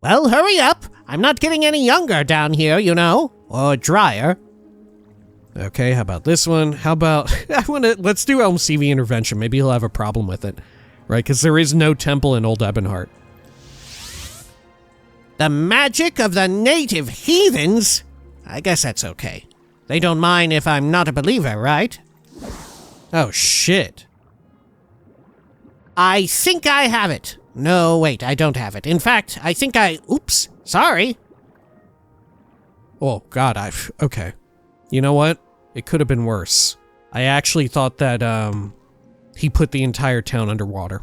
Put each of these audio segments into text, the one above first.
Well, hurry up. I'm not getting any younger down here, you know, or drier. Okay, how about this one? How about, let's do Elm CV intervention. Maybe he'll have a problem with it, right? Because there is no temple in Old Ebonheart. The magic of the native heathens? I guess that's okay. They don't mind if I'm not a believer, right? Oh, shit. I think I have it. No, wait, I don't have it. In fact, I think oops, sorry. Oh, God, okay. You know what? It could have been worse. I actually thought that, he put the entire town underwater.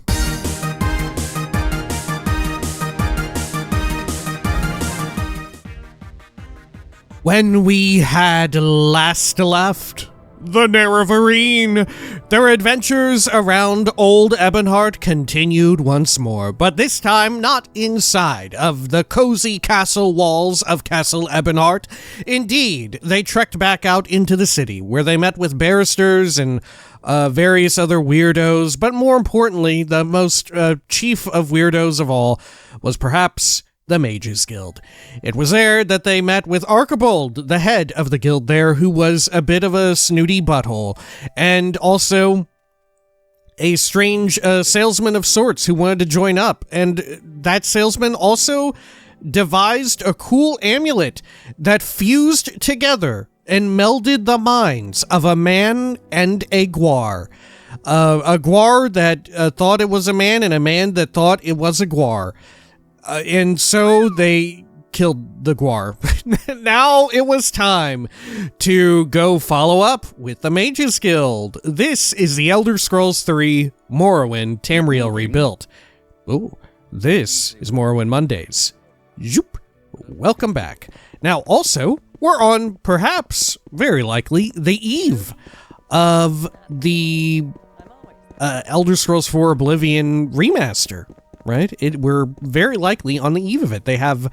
When we had last left the Nerevarine, their adventures around Old Ebonheart continued once more, but this time not inside of the cozy castle walls of Castle Ebonheart. Indeed, they trekked back out into the city, where they met with barristers and various other weirdos, but more importantly, the most chief of weirdos of all was perhaps the Mages Guild. It was there that they met with Arquebald, the head of the guild there, who was a bit of a snooty butthole, and also a strange salesman of sorts who wanted to join up. And that salesman also devised a cool amulet that fused together and melded the minds of a man and a gwar. A gwar that thought it was a man, and a man that thought it was a gwar. And so they killed the gwar. Now it was time to go follow up with the Mages Guild. This is the Elder Scrolls III Morrowind Tamriel Rebuilt. Ooh, this is Morrowind Mondays. Zoop. Welcome back. Now also, we're on, perhaps, very likely, the eve of the Elder Scrolls IV Oblivion remaster. Right? We're very likely on the eve of it. They have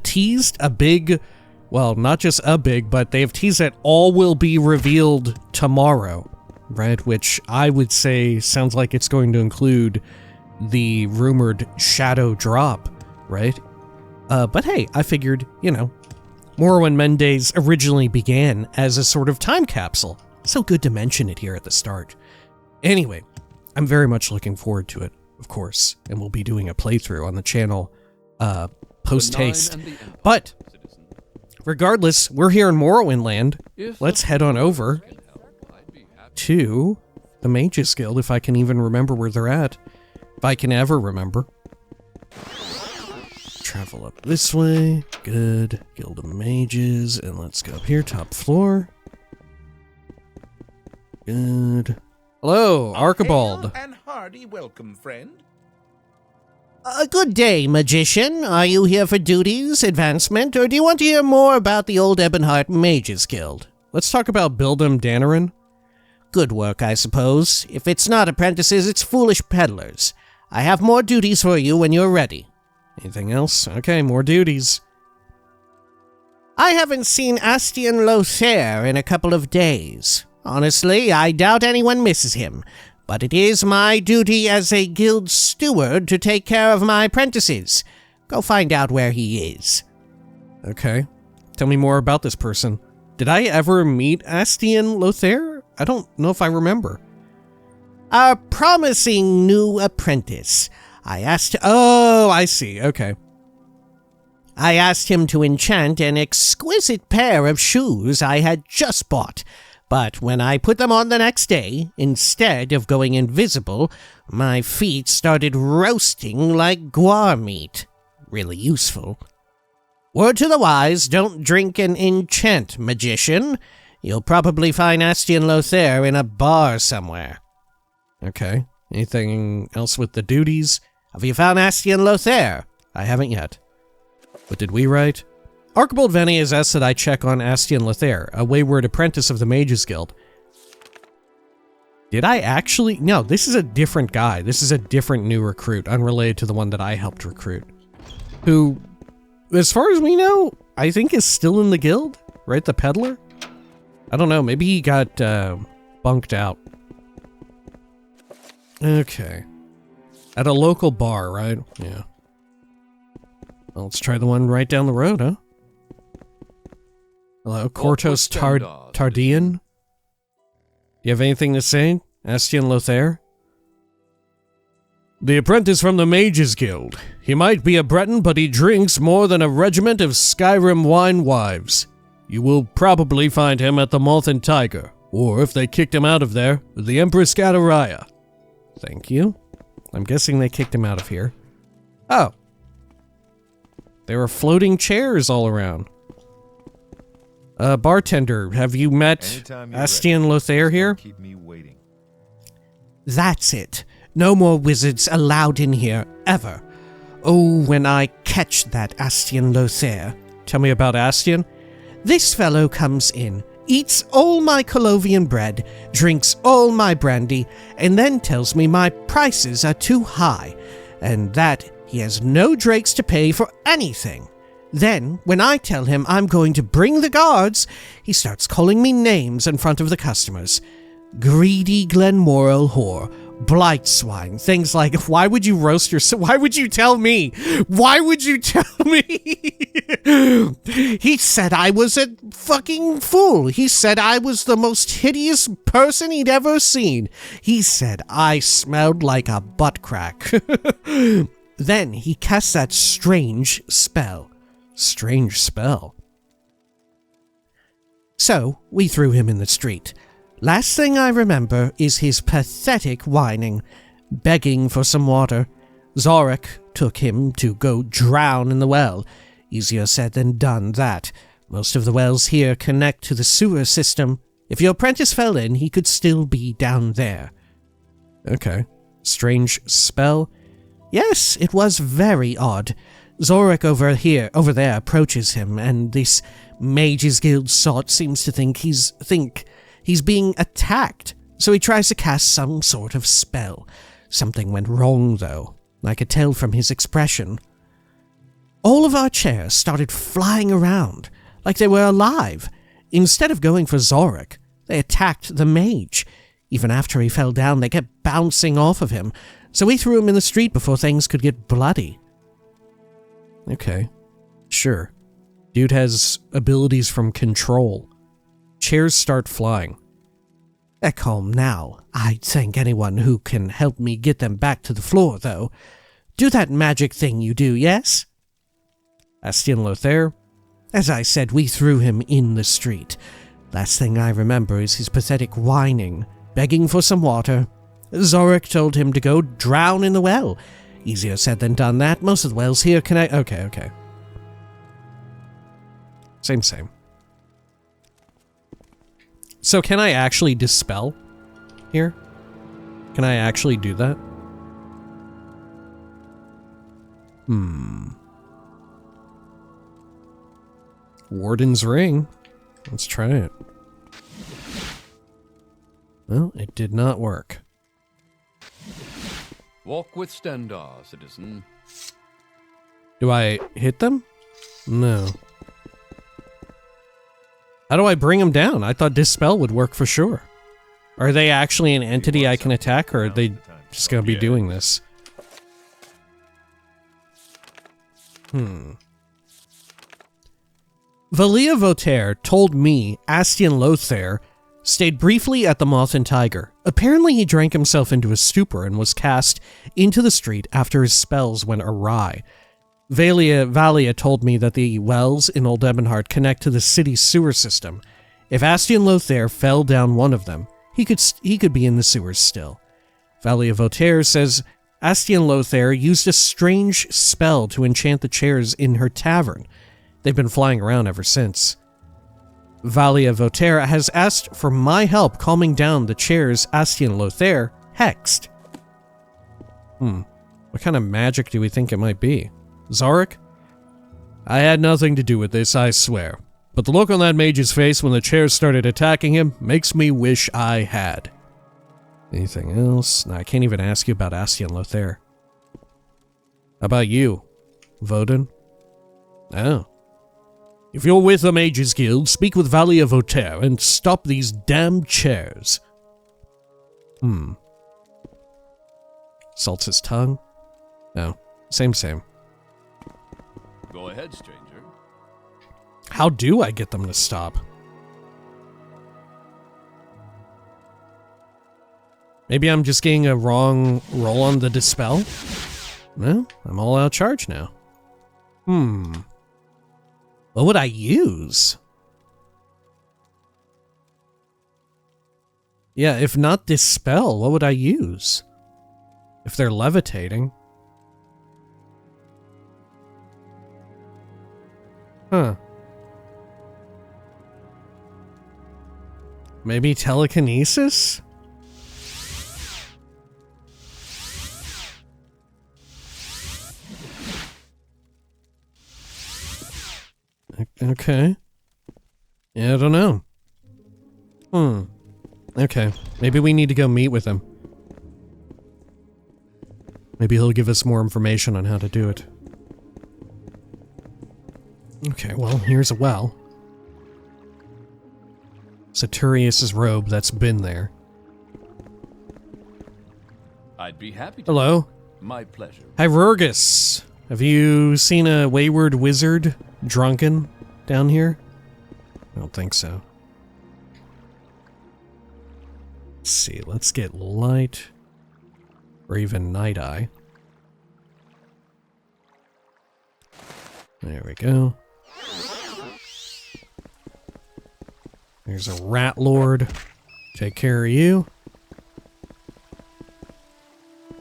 teased a big, well, not just a big, but they have teased that all will be revealed tomorrow, right? Which I would say sounds like it's going to include the rumored shadow drop, right? But hey, I figured, you know, Morrowind Mondays originally began as a sort of time capsule, so good to mention it here at the start. Anyway, I'm very much looking forward to it. Of course, and we'll be doing a playthrough on the channel post-haste. But regardless, we're here in Morrowind Land. Let's head on over to the Mages Guild, if I can even remember where they're at. If I can ever remember. Travel up this way. Good. Guild of Mages. And let's go up here, top floor. Good. Hello, Arquebald. And hearty welcome, friend. Good day, magician. Are you here for duties, advancement, or do you want to hear more about the Old Ebonheart Mages Guild? Let's talk about Bildam Danarin. Good work, I suppose. If it's not apprentices, it's foolish peddlers. I have more duties for you when you're ready. Anything else? Okay, more duties. I haven't seen Astian Lothair in a couple of days. Honestly, I doubt anyone misses him, but it is my duty as a guild steward to take care of my apprentices. Go find out where he is. Okay. Tell me more about this person. Did I ever meet Astian Lothair? I don't know if I remember. A promising new apprentice. Oh, I see. Okay. I asked him to enchant an exquisite pair of shoes I had just bought. But when I put them on the next day, instead of going invisible, my feet started roasting like guar meat. Really useful. Word to the wise, don't drink and enchant, magician. You'll probably find Astian Lothair in a bar somewhere. Okay. Anything else with the duties? Have you found Astian Lothair? I haven't yet. What did we write? Arquebald Venny has asked that I check on Astian Lothair, a wayward apprentice of the Mages Guild. Did I actually? No, this is a different guy. This is a different new recruit, unrelated to the one that I helped recruit. Who, as far as we know, I think is still in the guild, right? The peddler? I don't know, maybe he got bunked out. Okay. At a local bar, right? Yeah. Well, let's try the one right down the road, huh? Hello, Cortos Tardian? Do you have anything to say, Astian Lothair? The apprentice from the Mages Guild. He might be a Breton, but he drinks more than a regiment of Skyrim wine wives. You will probably find him at the Moth and Tiger, or if they kicked him out of there, the Empress Kataraya. Thank you. I'm guessing they kicked him out of here. Oh. There are floating chairs all around. Bartender, have you met Astian Lothair here? Keep me waiting. That's it. No more wizards allowed in here, ever. Oh, when I catch that Astian Lothair. Tell me about Astian. This fellow comes in, eats all my Colovian bread, drinks all my brandy, and then tells me my prices are too high, and that he has no drakes to pay for anything. Then, when I tell him I'm going to bring the guards, he starts calling me names in front of the customers. Greedy Glenmoral whore, blight swine, things like, why would you roast yourself? Why would you tell me? Why would you tell me? He said I was a fucking fool. He said I was the most hideous person he'd ever seen. He said I smelled like a butt crack. Then he cast that strange spell. Strange spell. So, we threw him in the street. Last thing I remember is his pathetic whining, begging for some water. Zorik took him to go drown in the well. Easier said than done, that. Most of the wells here connect to the sewer system. If your apprentice fell in, he could still be down there. Okay. Strange spell? Yes, it was very odd. Zorik over there approaches him, and this Mages Guild sot seems to think he's being attacked, so he tries to cast some sort of spell. Something went wrong, though. I could tell from his expression. All of our chairs started flying around, like they were alive. Instead of going for Zorik, they attacked the mage. Even after he fell down, they kept bouncing off of him, so we threw him in the street before things could get bloody. Okay. Sure. Dude has abilities from control. Chairs start flying. They're calm now. I'd thank anyone who can help me get them back to the floor, though. Do that magic thing you do, yes? Astian Lothair? As I said, we threw him in the street. Last thing I remember is his pathetic whining, begging for some water. Zorik told him to go drown in the well. Easier said than done, that. Most of the wells here connect... Okay. Same. So can I actually dispel here? Can I actually do that? Warden's Ring. Let's try it. Well, it did not work. Walk with Stendar, citizen. Do I hit them? No. How do I bring them down? I thought Dispel would work for sure. Are they actually an entity I can attack, or are they just gonna be doing this? Valia Votaire told me Astian Lothair stayed briefly at the Moth and Tiger. Apparently he drank himself into a stupor and was cast into the street after his spells went awry. Valia told me that the wells in Old Ebonheart connect to the city's sewer system. If Astian Lothair fell down one of them, he could be in the sewers still. Valia Votaire says Astian Lothair used a strange spell to enchant the chairs in her tavern. They've been flying around ever since. Valia Votaire has asked for my help calming down the chairs Astian Lothair hexed. What kind of magic do we think it might be? Zorik? I had nothing to do with this, I swear. But the look on that mage's face when the chairs started attacking him makes me wish I had. Anything else? No, I can't even ask you about Astian Lothair. How about you, Voden? Oh. If you're with the Mages Guild, speak with Valia Votaire and stop these damn chairs. Salts his tongue? No. Same. Go ahead, stranger. How do I get them to stop? Maybe I'm just getting a wrong roll on the dispel? No, I'm all out of charge now. What would I use? Yeah, if not dispel, what would I use? If they're levitating. Huh. Maybe telekinesis? Okay. Yeah, I don't know. Okay. Maybe we need to go meet with him. Maybe he'll give us more information on how to do it. Okay, well, here's a well. Saturius' robe that's been there. I'd be happy to. Hello? My pleasure. Hi, Rurgus. Have you seen a wayward wizard, drunken, down here? I don't think so. Let's see, let's get light, or even night eye. There we go. There's a rat lord. Take care of you.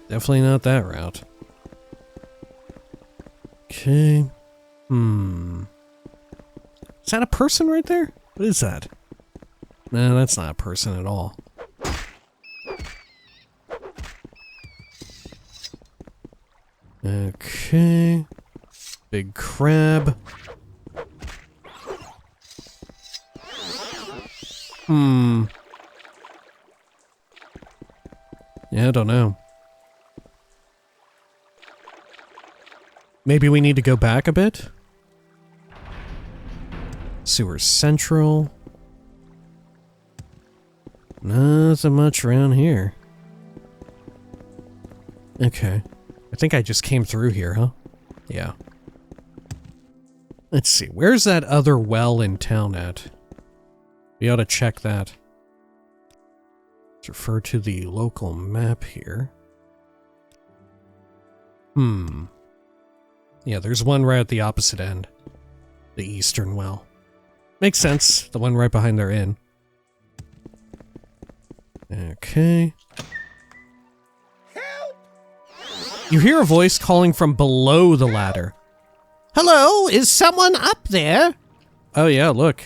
Definitely not that route. Okay. Is that a person right there? What is that? No, that's not a person at all. Okay. Big crab. Yeah, I don't know. Maybe we need to go back a bit? Sewer Central. Nothing much around here. Okay. I think I just came through here, huh? Yeah. Let's see, where's that other well in town at? We ought to check that. Let's refer to the local map here. Yeah, there's one right at the opposite end. The eastern well. Makes sense, the one right behind their inn. Okay. Help! You hear a voice calling from below the ladder. Hello, is someone up there? Oh yeah, look.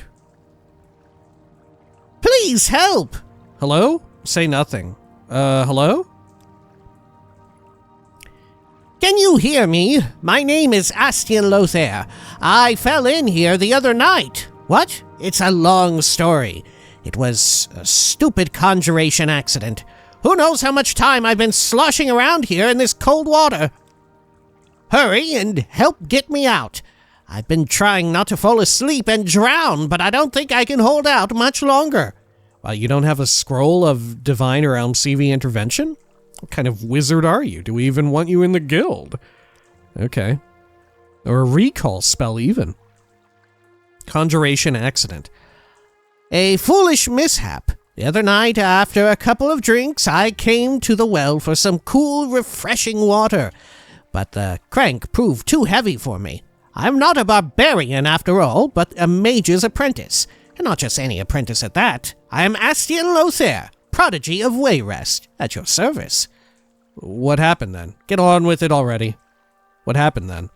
Please help! Hello? Say nothing. Hello? Can you hear me? My name is Astian Lothair. I fell in here the other night. What? It's a long story. It was a stupid conjuration accident. Who knows how much time I've been sloshing around here in this cold water? Hurry and help get me out. I've been trying not to fall asleep and drown, but I don't think I can hold out much longer. You don't have a scroll of divine or LMCV intervention? What kind of wizard are you? Do we even want you in the guild? Okay. Or a recall spell even. Conjuration accident. A foolish mishap. The other night, after a couple of drinks, I came to the well for some cool, refreshing water. But the crank proved too heavy for me. I'm not a barbarian after all, but a mage's apprentice. And not just any apprentice at that. I am Astian Lothair, prodigy of Wayrest, at your service. What happened then? Get on with it already. What happened then?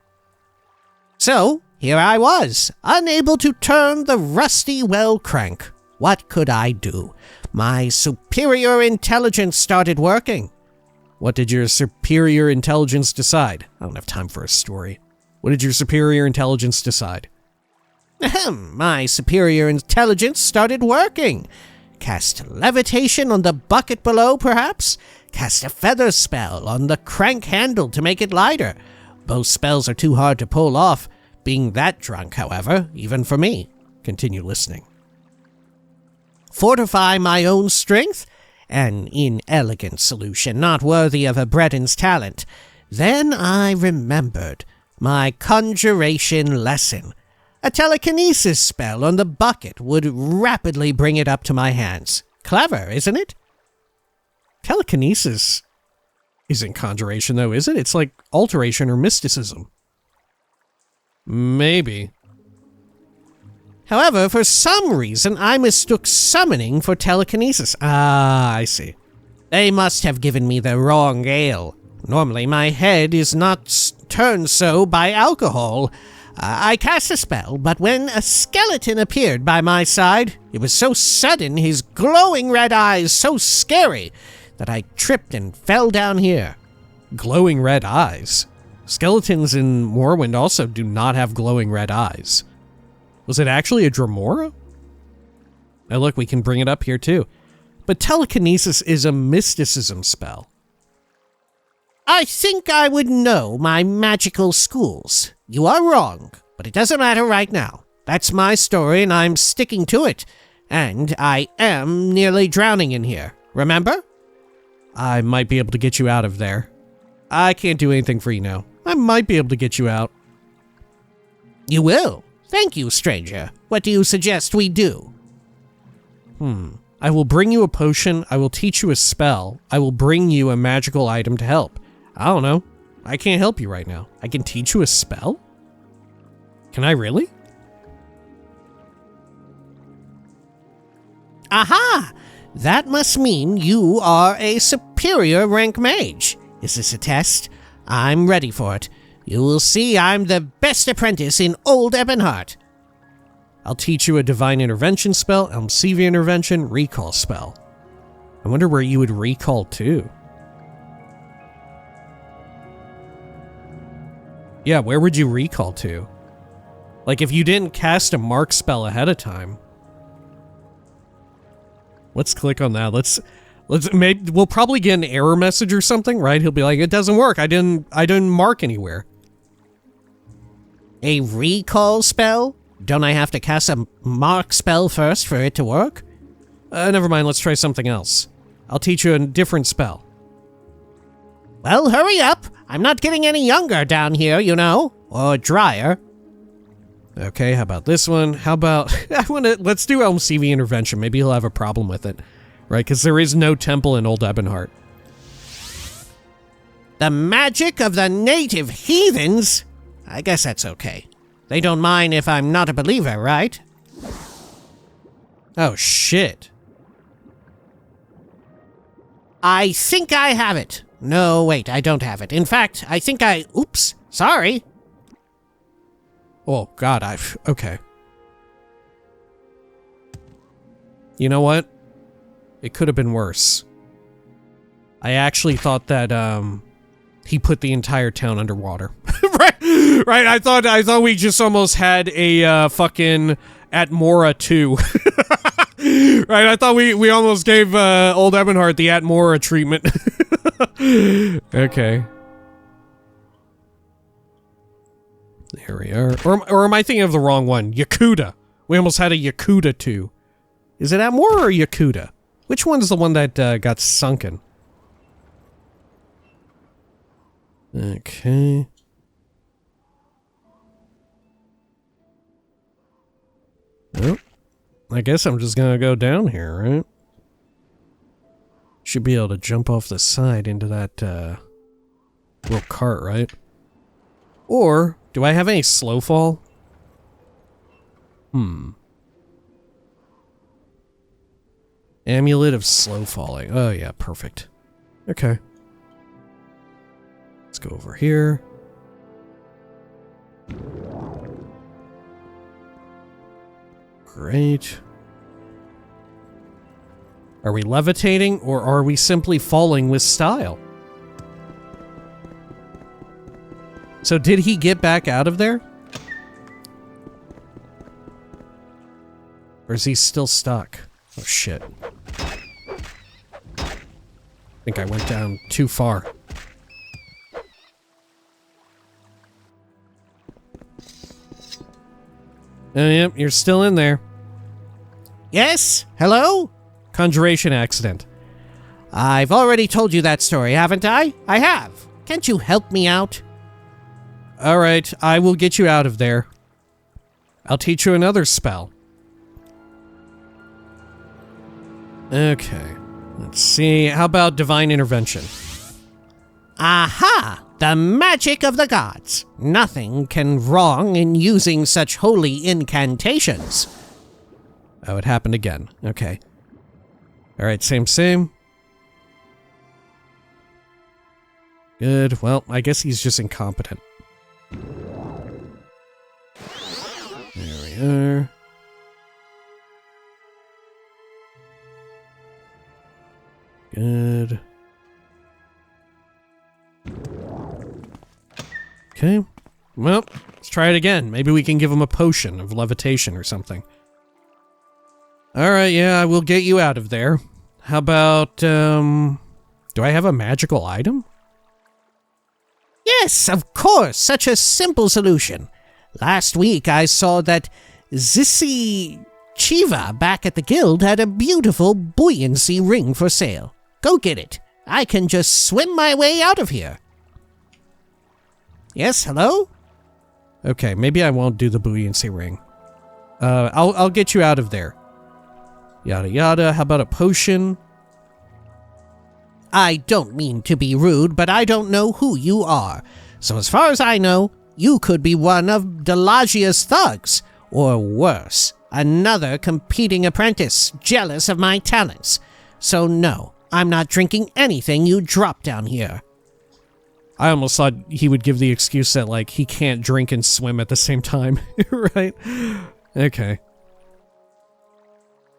So, here I was, unable to turn the rusty well crank. What could I do? My superior intelligence started working. What did your superior intelligence decide? I don't have time for a story. What did your superior intelligence decide? Ahem, my superior intelligence started working. Cast levitation on the bucket below, perhaps? Cast a feather spell on the crank handle to make it lighter. Both spells are too hard to pull off, being that drunk, however, even for me. Continue listening. Fortify my own strength? An inelegant solution, not worthy of a Breton's talent. Then I remembered. My conjuration lesson. A telekinesis spell on the bucket would rapidly bring it up to my hands. Clever, isn't it? Telekinesis isn't conjuration, though, is it? It's like alteration or mysticism. Maybe. However, for some reason, I mistook summoning for telekinesis. Ah, I see. They must have given me the wrong ale. Normally, my head is not turned so by alcohol. I cast a spell, but when a skeleton appeared by my side, it was so sudden, his glowing red eyes so scary, that I tripped and fell down here. Glowing red eyes? Skeletons in Morrowind also do not have glowing red eyes. Was it actually a Dremora? Now look, we can bring it up here too. But telekinesis is a mysticism spell. I think I would know my magical schools. You are wrong, but it doesn't matter right now. That's my story and I'm sticking to it. And I am nearly drowning in here, remember? I might be able to get you out of there. I can't do anything for you now. I might be able to get you out. You will. Thank you, stranger. What do you suggest we do? I will bring you a potion. I will teach you a spell. I will bring you a magical item to help. I don't know. I can't help you right now. I can teach you a spell? Can I really? Aha! That must mean you are a superior rank mage. Is this a test? I'm ready for it. You will see I'm the best apprentice in Old Ebonheart. I'll teach you a divine intervention spell, Elmsevia intervention, recall spell. I wonder where you would recall to. Yeah, where would you recall to? Like if you didn't cast a mark spell ahead of time. Let's click on that. We'll probably get an error message or something, right? He'll be like, it doesn't work. I didn't mark anywhere. A recall spell? Don't I have to cast a mark spell first for it to work? Never mind, let's try something else. I'll teach you a different spell. Well, hurry up. I'm not getting any younger down here, you know. Or drier. Okay, how about this one? How about... let's do Elmsevia intervention. Maybe he'll have a problem with it. Right, because there is no temple in Old Ebonheart. The magic of the native heathens? I guess that's okay. They don't mind if I'm not a believer, right? Oh, shit. I think I have it. No, wait, I don't have it. In fact, I think I... Oops, sorry. Oh, God, okay. You know what? It could have been worse. I actually thought that, he put the entire town underwater. Right, I thought we just almost had a, fucking Atmora 2. Right, I thought we almost gave, Old Ebonheart the Atmora treatment. Okay. There we are. Or am I thinking of the wrong one? Yakuta. We almost had a Yakuta 2. Is it Atmora or Yakuta? Which one's the one that got sunken? Okay. Well, I guess I'm just gonna go down here, right? Should be able to jump off the side into that little cart, right? Or, do I have any slow fall? Amulet of slow falling. Oh yeah, perfect. Okay. Let's go over here. Great. Are we levitating, or are we simply falling with style? So did he get back out of there? Or is he still stuck? Oh shit. I think I went down too far. Oh, yep, you're still in there. Yes? Hello? Conjuration accident. I've already told you that story, haven't I? I have. Can't you help me out? Alright, I will get you out of there. I'll teach you another spell. Okay, let's see. How about Divine Intervention? Aha! The magic of the gods. Nothing can wrong in using such holy incantations. Oh, it happened again. Okay. Alright, same. Good. Well, I guess he's just incompetent. There we are. Good. Okay. Well, let's try it again. Maybe we can give him a potion of levitation or something. Alright, yeah, I will get you out of there. How about, do I have a magical item? Yes, of course, such a simple solution. Last week I saw that Zissy Chiva back at the guild had a beautiful buoyancy ring for sale. Go get it. I can just swim my way out of here. Yes, hello? Okay, maybe I won't do the buoyancy ring. I'll get you out of there. Yada yada, how about a potion? I don't mean to be rude, but I don't know who you are. So as far as I know, you could be one of Delagia's thugs, or worse, another competing apprentice, jealous of my talents. So no, I'm not drinking anything you drop down here. I almost thought he would give the excuse that, like, he can't drink and swim at the same time, right? Okay.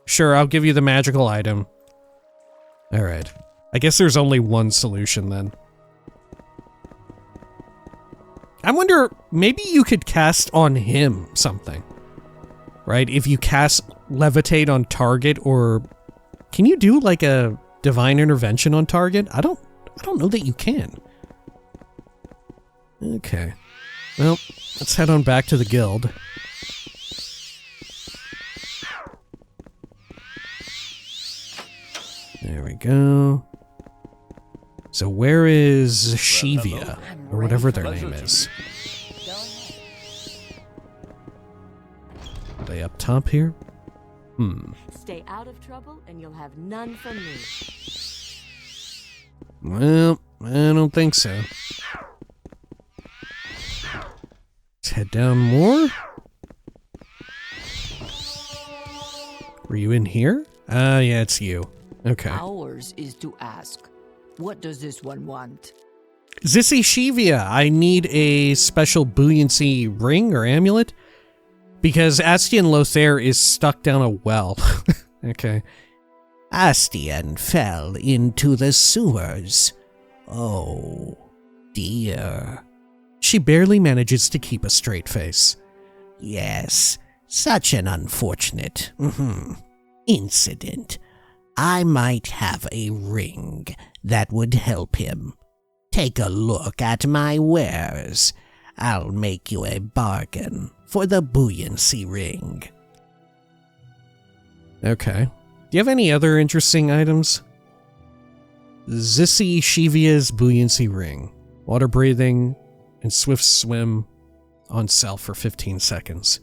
Sure, I'll give you the magical item. Alright. I guess there's only one solution then. I wonder, maybe you could cast on him something. Right? If you cast levitate on target, or can you do like a divine intervention on target? I don't know that you can. Okay. Well, let's head on back to the guild. There we go. So where is Shivia, or whatever their name is? Are they up top here? Stay out of trouble and you'll have none from me. Well, I don't think so. Let's head down more. Were you in here? Yeah, it's you. Okay. Ours is to ask. What does this one want? Zissy Shivia, I need a special buoyancy ring or amulet because Astian Lothair is stuck down a well. Okay. Astian fell into the sewers. Oh, dear. She barely manages to keep a straight face. Yes, such an unfortunate incident. I might have a ring that would help him. Take a look at my wares. I'll make you a bargain for the buoyancy ring. Okay. Do you have any other interesting items? Zissy Shivia's buoyancy ring. Water breathing and swift swim on self for 15 seconds.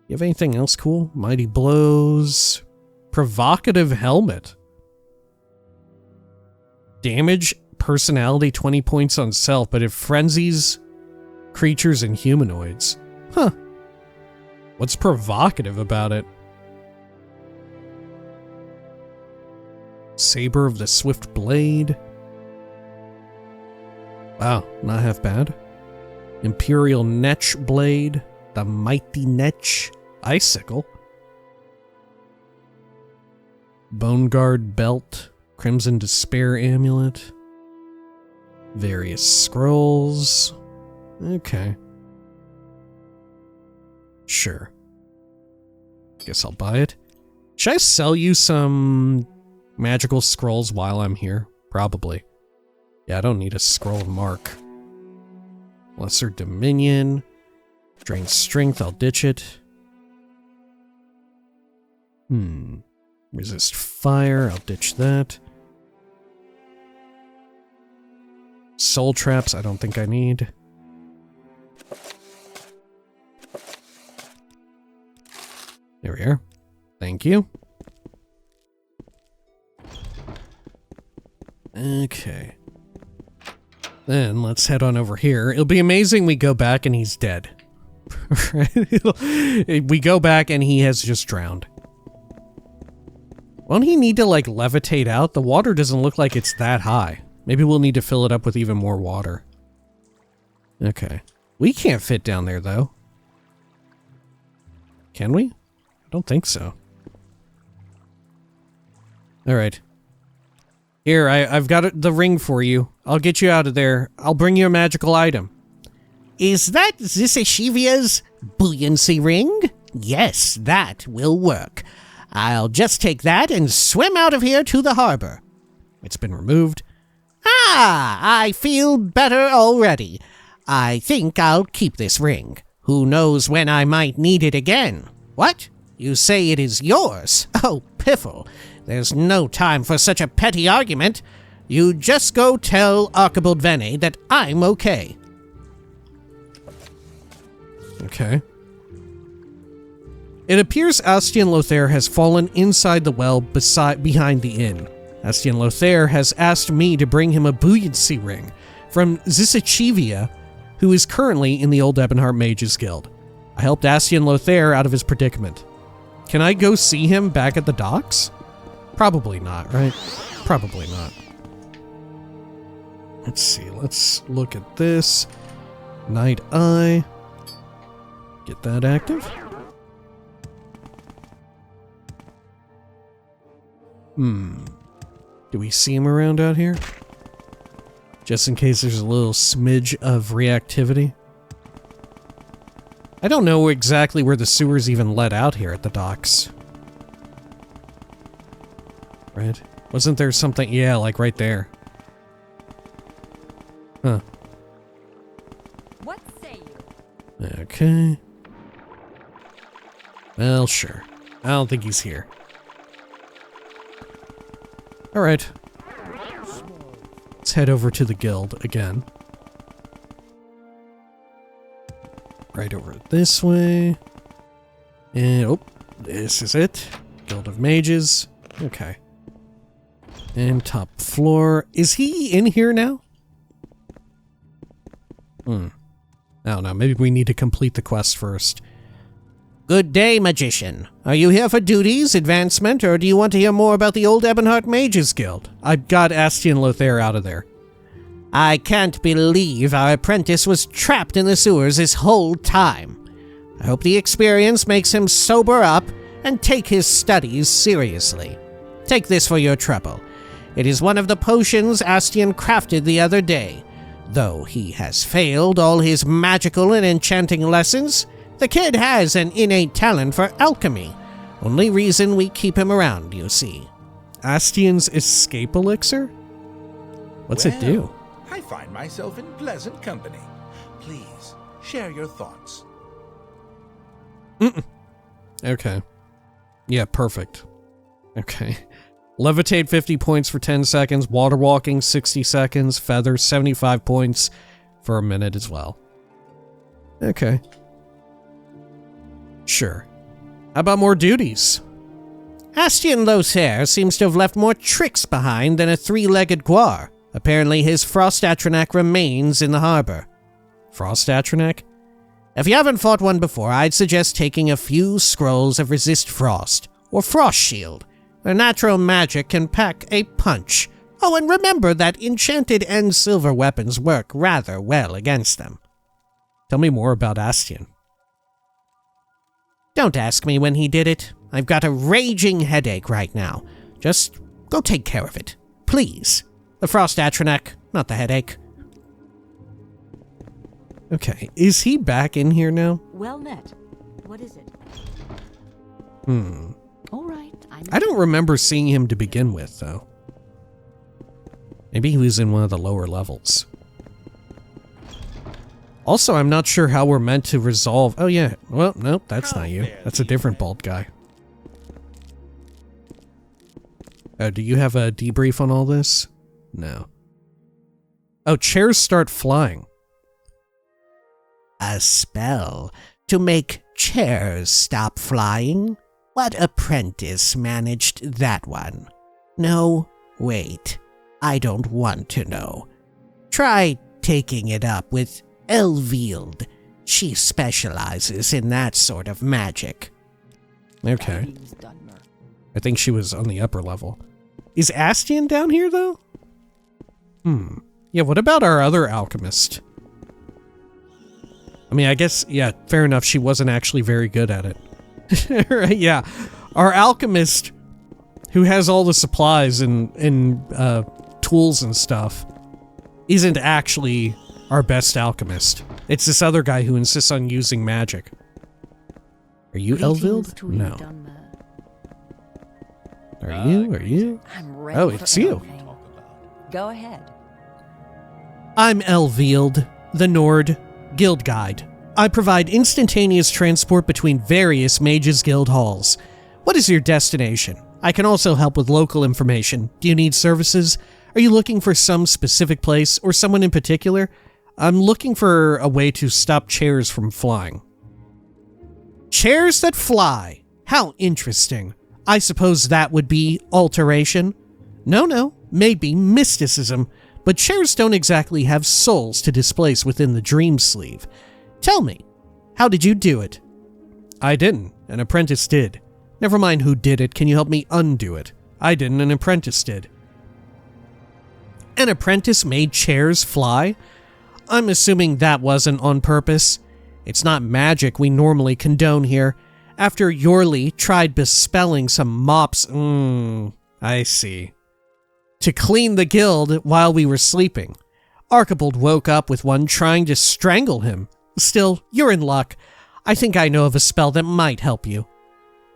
You have anything else cool? Mighty blows. Provocative helmet. Damage personality 20 points on self, but it frenzies creatures and humanoids. Huh. What's provocative about it? Saber of the Swift Blade. Wow, not half bad. Imperial Netch Blade. The Mighty Netch. Icicle. Bone Guard Belt. Crimson Despair Amulet. Various scrolls. Okay. Sure. Guess I'll buy it. Should I sell you some magical scrolls while I'm here? Probably. Yeah, I don't need a scroll mark. Lesser Dominion. Drain Strength, I'll ditch it. Resist Fire, I'll ditch that. Soul traps, I don't think I need. There we are. Thank you. Okay. Then let's head on over here. It'll be amazing we go back and he's dead. We go back and he has just drowned. Won't he need to, like, levitate out? The water doesn't look like it's that high. Maybe we'll need to fill it up with even more water. Okay. We can't fit down there, though. Can we? I don't think so. Alright. Here, I've got the ring for you. I'll get you out of there. I'll bring you a magical item. Is that Zisishivia's buoyancy ring? Yes, that will work. I'll just take that and swim out of here to the harbor. It's been removed. Ah, I feel better already. I think I'll keep this ring. Who knows when I might need it again? What? You say it is yours? Oh, piffle. There's no time for such a petty argument. You just go tell Arquebald that I'm okay. Okay. It appears Astian Lothair has fallen inside the well behind the inn. Astian Lothair has asked me to bring him a buoyancy ring from Zisachivia, who is currently in the Old Ebonheart Mages Guild. I helped Astian Lothair out of his predicament. Can I go see him back at the docks? Probably not, right? Probably not. Let's see, let's look at this. Night Eye. Get that active. Do we see him around out here? Just in case there's a little smidge of reactivity. I don't know exactly where the sewers even let out here at the docks. Right? Wasn't there something? Yeah, like right there. Huh. What say you? Okay. Well, sure. I don't think he's here. Alright. Let's head over to the guild again. Right over this way. And, oh, this is it. Guild of Mages. Okay. And top floor. Is he in here now? I don't know. Maybe we need to complete the quest first. Good day, magician. Are you here for duties, advancement, or do you want to hear more about the Old Ebonheart Mages Guild? I got Astian Lothair out of there. I can't believe our apprentice was trapped in the sewers this whole time. I hope the experience makes him sober up and take his studies seriously. Take this for your trouble. It is one of the potions Astian crafted the other day. Though he has failed all his magical and enchanting lessons, the kid has an innate talent for alchemy. Only reason we keep him around, you see. Astian's escape elixir? What's it do? I find myself in pleasant company. Please, share your thoughts. Okay. Yeah, perfect. Okay. Levitate 50 points for 10 seconds, water walking 60 seconds, feather 75 points for a minute as well. Okay. Sure. How about more duties? Astian Lothair seems to have left more tricks behind than a three-legged guar. Apparently his Frost Atronak remains in the harbor. Frost Atronak? If you haven't fought one before, I'd suggest taking a few scrolls of Resist Frost, or Frost Shield. Their natural magic can pack a punch. Oh, and remember that enchanted and silver weapons work rather well against them. Tell me more about Astian. Don't ask me when he did it. I've got a raging headache right now. Just go take care of it. Please. The Frost Atronak, not the headache. Okay, is he back in here now? Well met. What is it? All right. I don't remember seeing him to begin with, though. Maybe he was in one of the lower levels. Also, I'm not sure how we're meant to resolve... Oh, yeah. Well, nope, that's not you. That's a different bald guy. Do you have a debrief on all this? No. Oh, chairs start flying. A spell to make chairs stop flying? What apprentice managed that one? No, wait. I don't want to know. Try taking it up with Elvield. She specializes in that sort of magic. Okay. I think she was on the upper level. Is Astian down here, though? Yeah, what about our other alchemist? I mean, I guess, yeah, fair enough, she wasn't actually very good at it. Right, yeah. Our alchemist, who has all the supplies and tools and stuff, isn't actually our best alchemist. It's this other guy who insists on using magic. Are you Elvild? No. Are you? I'm ready. Oh, it's you. Go ahead. I'm Elvield, the Nord Guild Guide. I provide instantaneous transport between various Mages Guild halls. What is your destination? I can also help with local information. Do you need services? Are you looking for some specific place or someone in particular? I'm looking for a way to stop chairs from flying. Chairs that fly. How interesting. I suppose that would be alteration. No, maybe mysticism. But chairs don't exactly have souls to displace within the dream sleeve. Tell me, how did you do it? I didn't. An apprentice did. Never mind who did it. Can you help me undo it? I didn't. An apprentice did. An apprentice made chairs fly? I'm assuming that wasn't on purpose. It's not magic we normally condone here. After Yorley tried bespelling some mops... I see. To clean the guild while we were sleeping. Arquebald woke up with one trying to strangle him. Still, you're in luck. I think I know of a spell that might help you.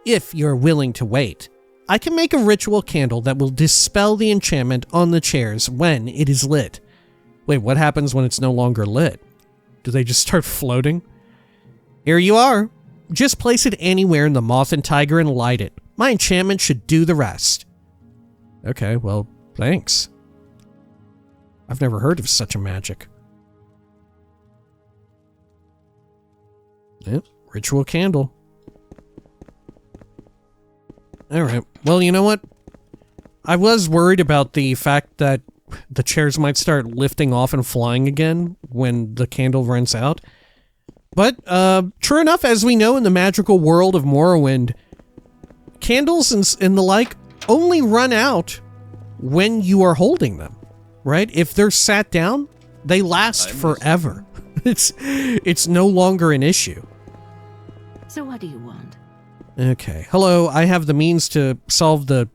If you're willing to wait, I can make a ritual candle that will dispel the enchantment on the chairs when it is lit. Wait, what happens when it's no longer lit? Do they just start floating? Here you are. Just place it anywhere in the Moth and Tiger and light it. My enchantment should do the rest. Okay, well, thanks. I've never heard of such a magic. Yep, ritual candle. Alright, well, you know what? I was worried about the fact that the chairs might start lifting off and flying again when the candle runs out. But, true enough, as we know in the magical world of Morrowind, candles and the like only run out when you are holding them, right? If they're sat down, they last forever. It's no longer an issue. So what do you want? Okay. Hello, I have the means to solve the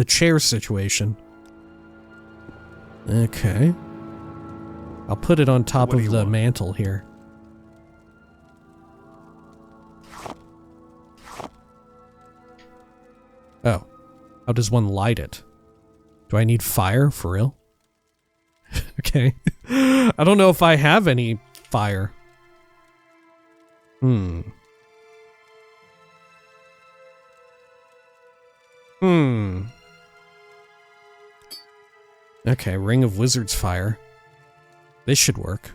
chair situation. Okay. I'll put it on top of the mantle here. Oh. How does one light it? Do I need fire? For real? Okay. I don't know if I have any fire. Okay, Ring of Wizard's Fire. This should work.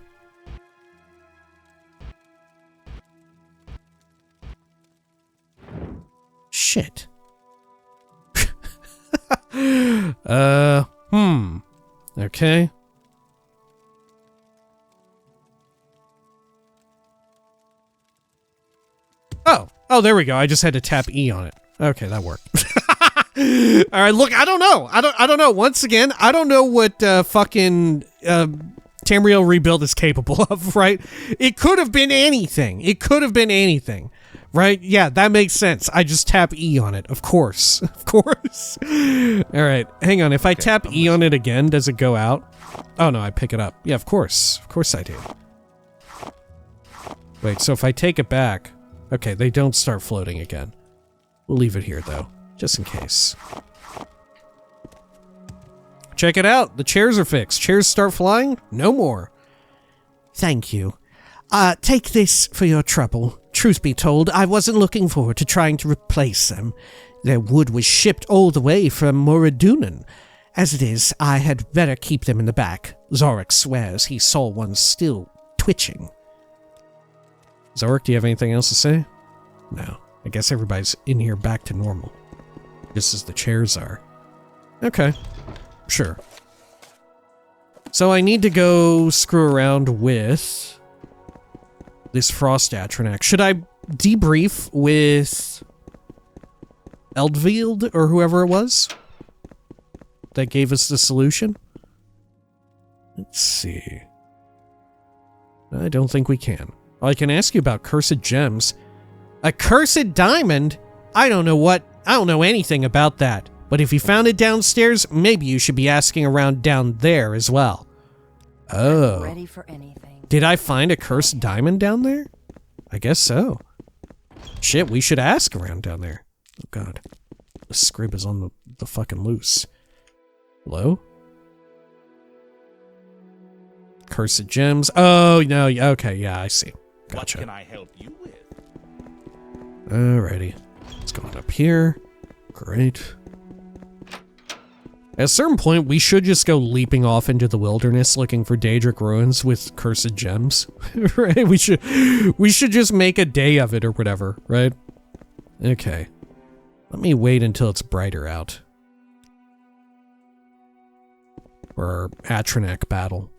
Shit. Okay. Oh, there we go. I just had to tap E on it. Okay, that worked. All right, look, I don't know. I don't know. Once again, I don't know what fucking Tamriel Rebuilt is capable of, right? It could have been anything. Right? Yeah, that makes sense. I just tap E on it. Of course. All right, hang on. If I tap E on it again, does it go out? Oh, no, I pick it up. Yeah, of course. Of course I do. Wait, so if I take it back... Okay, they don't start floating again. We'll leave it here, though, just in case. Check it out. The chairs are fixed. Chairs start flying? No more. Thank you. Take this for your trouble. Truth be told, I wasn't looking forward to trying to replace them. Their wood was shipped all the way from Morrowind, As it is, I had better keep them in the back. Zorik swears he saw one still twitching. Zorik, do you have anything else to say? No. I guess everybody's in here back to normal. Just as the chairs are. Okay. Sure. So I need to go screw around with this Frost Atronak. Should I debrief with Eldfield or whoever it was that gave us the solution? Let's see. I don't think we can. I can ask you about cursed gems. A cursed diamond? I don't know anything about that. But if you found it downstairs, maybe you should be asking around down there as well. Oh. Ready for anything. Did I find a cursed diamond down there? I guess so. Shit, we should ask around down there. Oh god. The scrib is on the fucking loose. Hello? Cursed gems. Oh, no. Okay, yeah, I see. Gotcha. What can I help you with? Alrighty. Let's go on up here. Great. At a certain point, we should just go leaping off into the wilderness looking for Daedric ruins with cursed gems. Right? We should just make a day of it or whatever, right? Okay. Let me wait until it's brighter out. For our Atronak battle.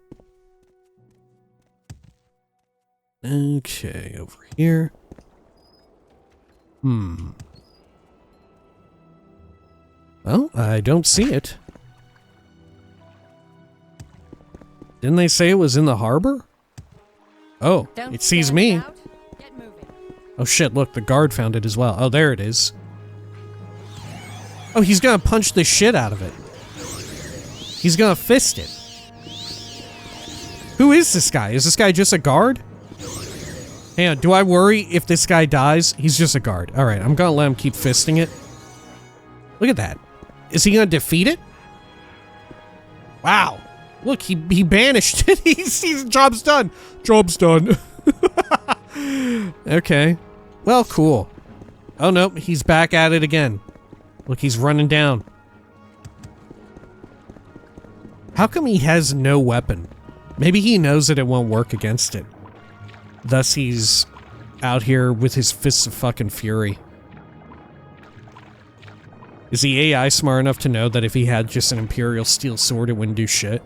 Okay, over here. Well, I don't see it. Didn't they say it was in the harbor? Oh, it sees me. Oh shit, look, the guard found it as well. Oh, there it is. Oh, he's gonna punch the shit out of it. He's gonna fist it. Who is this guy? Is this guy just a guard? Hang on, do I worry if this guy dies? He's just a guard. Alright, I'm gonna let him keep fisting it. Look at that. Is he gonna defeat it? Wow. Look, he banished it. He's job's done. Job's done. Okay. Well, cool. Oh, no, he's back at it again. Look, he's running down. How come he has no weapon? Maybe he knows that it won't work against it. Thus, he's out here with his fists of fucking fury. Is the AI smart enough to know that if he had just an Imperial Steel Sword, it wouldn't do shit?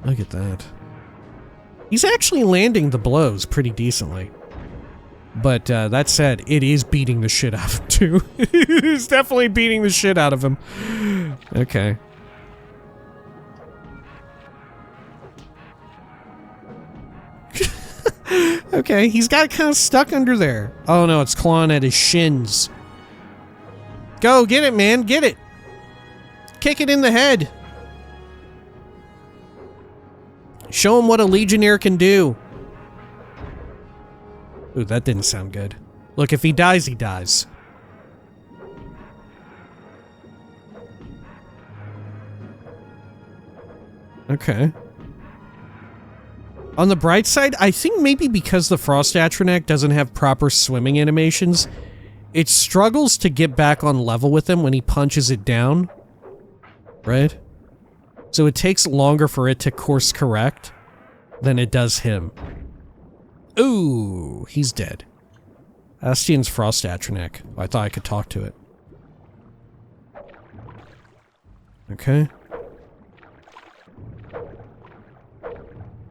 Look at that. He's actually landing the blows pretty decently. But that said, it is beating the shit out of him too. It's definitely beating the shit out of him. Okay. Okay, he's got kind of stuck under there. Oh no, it's clawing at his shins. Go, get it, man, get it. Kick it in the head. Show him what a Legionnaire can do. Ooh, that didn't sound good. Look, if he dies, he dies. Okay. On the bright side, I think maybe because the Frost Atronak doesn't have proper swimming animations, it struggles to get back on level with him when he punches it down. Right? So it takes longer for it to course correct than it does him. Ooh, he's dead. Astian's Frost Atronak. I thought I could talk to it. Okay.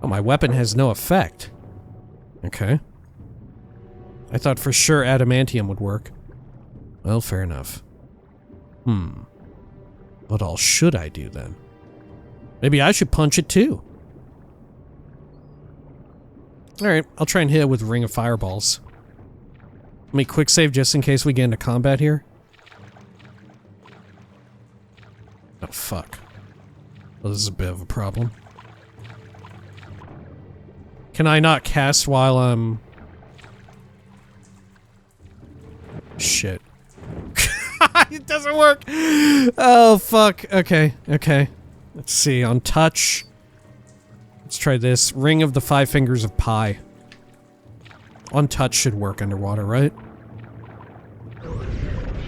Oh, my weapon has no effect. Okay. I thought for sure adamantium would work. Well, fair enough. What all should I do then? Maybe I should punch it too. Alright, I'll try and hit it with Ring of Fireballs. Let me quick save just in case we get into combat here. Oh, fuck. Well, this is a bit of a problem. Can I not cast while I'm... Shit. It doesn't work! Oh, fuck. Okay, okay. Let's see, on touch. Let's try this. Ring of the Five Fingers of Pi. On touch should work underwater, right?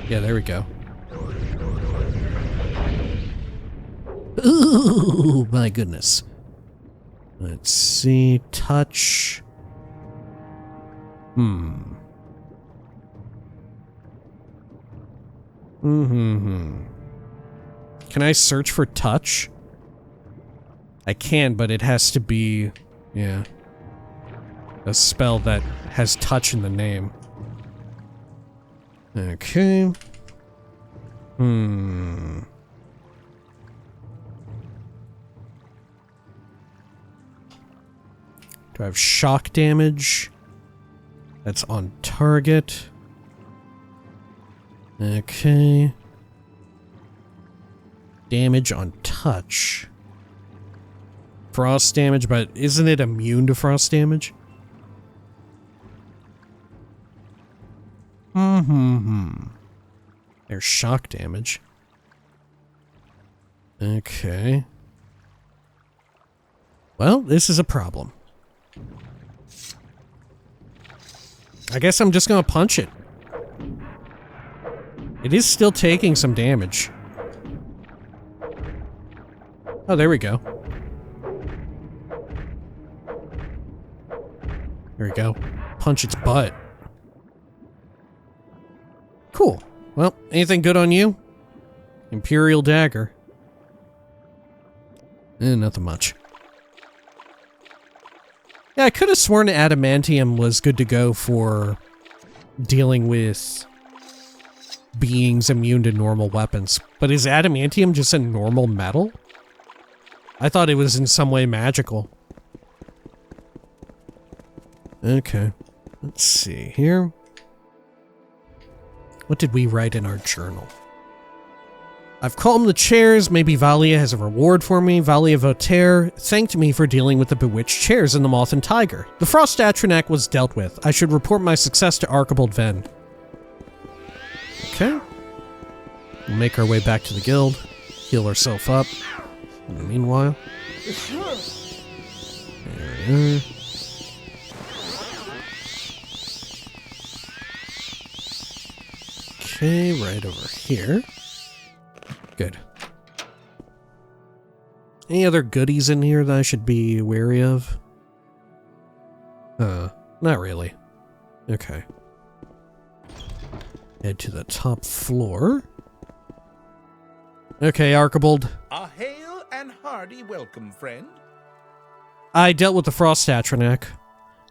Yeah, there we go. Ooh, my goodness. Let's see. Touch. Can I search for touch? I can, but it has to be, yeah, a spell that has touch in the name. Okay. Do I have shock damage? That's on target. Okay. Damage on touch. Frost damage, but isn't it immune to frost damage? There's shock damage. Okay. Well, this is a problem. I guess I'm just gonna punch it. It is still taking some damage. Oh, there we go. There we go. Punch its butt. Cool. Well, anything good on you? Imperial dagger. Nothing much. Yeah, I could have sworn adamantium was good to go for dealing with beings immune to normal weapons. But is adamantium just a normal metal? I thought it was in some way magical. Okay. Let's see here. What did we write in our journal? I've calmed the chairs. Maybe Valia has a reward for me. Valia Votaire thanked me for dealing with the bewitched chairs and the moth and tiger. The frost atronak was dealt with. I should report my success to Arquebald Ven. Okay. We'll make our way back to the guild. Heal ourselves up. In the meanwhile. There we are. Okay, right over here. Good. Any other goodies in here that I should be wary of? Not really. Okay. Head to the top floor. Okay, Arquebald. A hail and hearty welcome, friend. I dealt with the frost atronak.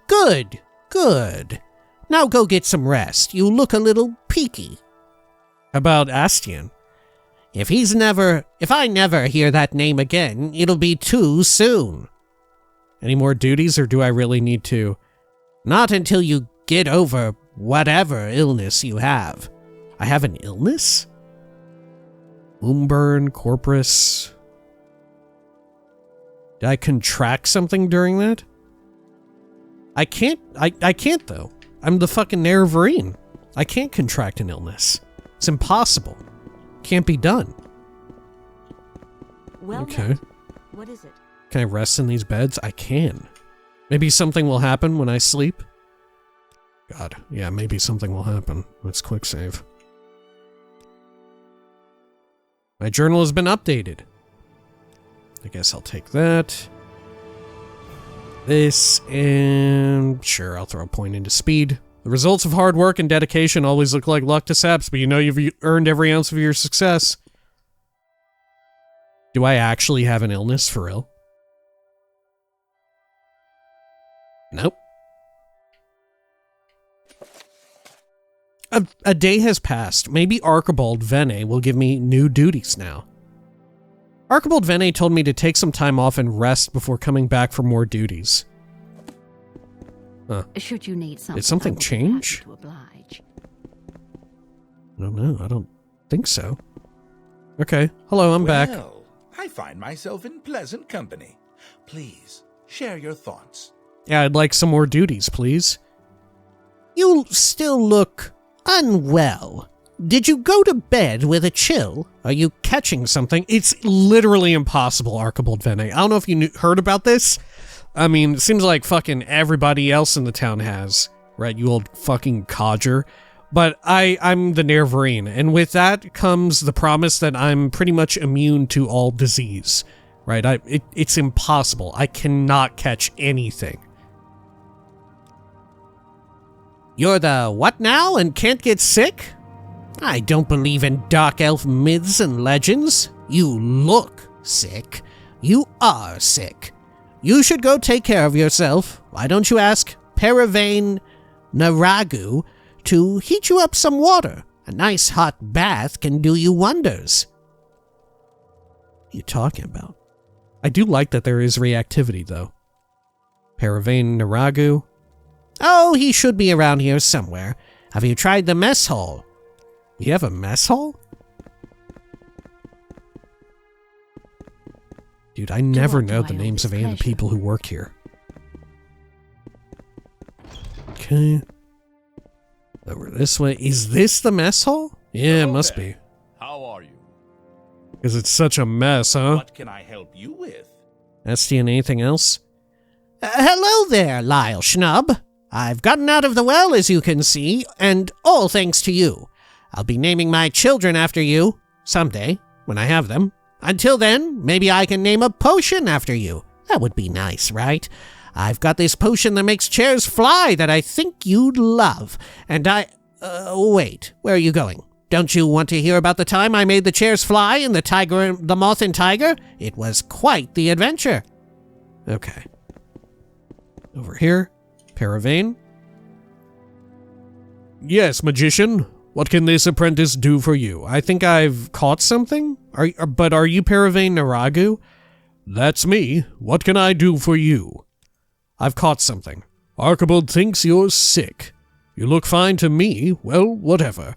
Good, good. Now go get some rest. You look a little peaky. About Astian? If I never hear that name again, it'll be too soon. Any more duties, or do I really need to? Not until you get over whatever illness you have. I have an illness? Woundburn, corpus. Did I contract something during that? I can't though. I'm the fucking Nerevarine. I can't contract an illness. It's impossible. Can't be done. Well, okay. met. What is it? Can I rest in these beds? I can. Maybe something will happen when I sleep. God, yeah, maybe something will happen. Let's quick save. My journal has been updated. I guess I'll take that. This, and sure, I'll throw a point into speed. The results of hard work and dedication always look like luck to saps, but you know you've earned every ounce of your success. Do I actually have an illness for real? Nope. A day has passed. Maybe Arquebald Vene will give me new duties now. Arquebald Vene told me to take some time off and rest before coming back for more duties. Huh. Should you need something? Did something change? To oblige. I don't know. I don't think so. Okay. Hello, I'm back. Well, I find myself in pleasant company. Please, share your thoughts. Yeah, I'd like some more duties, please. You still look unwell. Did you go to bed with a chill? Are you catching something? It's literally impossible, Arquebald Vene. I don't know if you heard about this. I mean, it seems like fucking everybody else in the town has, right? You old fucking codger. But I'm the Nerevarine, and with that comes the promise that I'm pretty much immune to all disease, right? It's impossible. I cannot catch anything. You're the what now and can't get sick? I don't believe in dark elf myths and legends. You look sick. You are sick. You should go take care of yourself. Why don't you ask Paravane Naragu to heat you up some water? A nice hot bath can do you wonders. What are you talking about? I do like that there is reactivity, though. Paravane Naragu. Oh, he should be around here somewhere. Have you tried the mess hall? We have a mess hall? Dude, I never know the names of any of the people who work here. Okay. Over this way. Is this the mess hall? Yeah, it must be. How are you? Because it's such a mess, huh? What can I help you with? Esty, and anything else? Hello there, Lyle Schnub. I've gotten out of the well, as you can see, and all thanks to you. I'll be naming my children after you someday, when I have them. Until then, maybe I can name a potion after you. That would be nice, right? I've got this potion that makes chairs fly that I think you'd love. And wait, where are you going? Don't you want to hear about the time I made the chairs fly in the Moth and Tiger? It was quite the adventure. Okay. Over here, Paravane. Yes, magician. What can this apprentice do for you? I think I've caught something? But are you Paravane Naragu? That's me. What can I do for you? I've caught something. Arquebald thinks you're sick. You look fine to me. Well, whatever.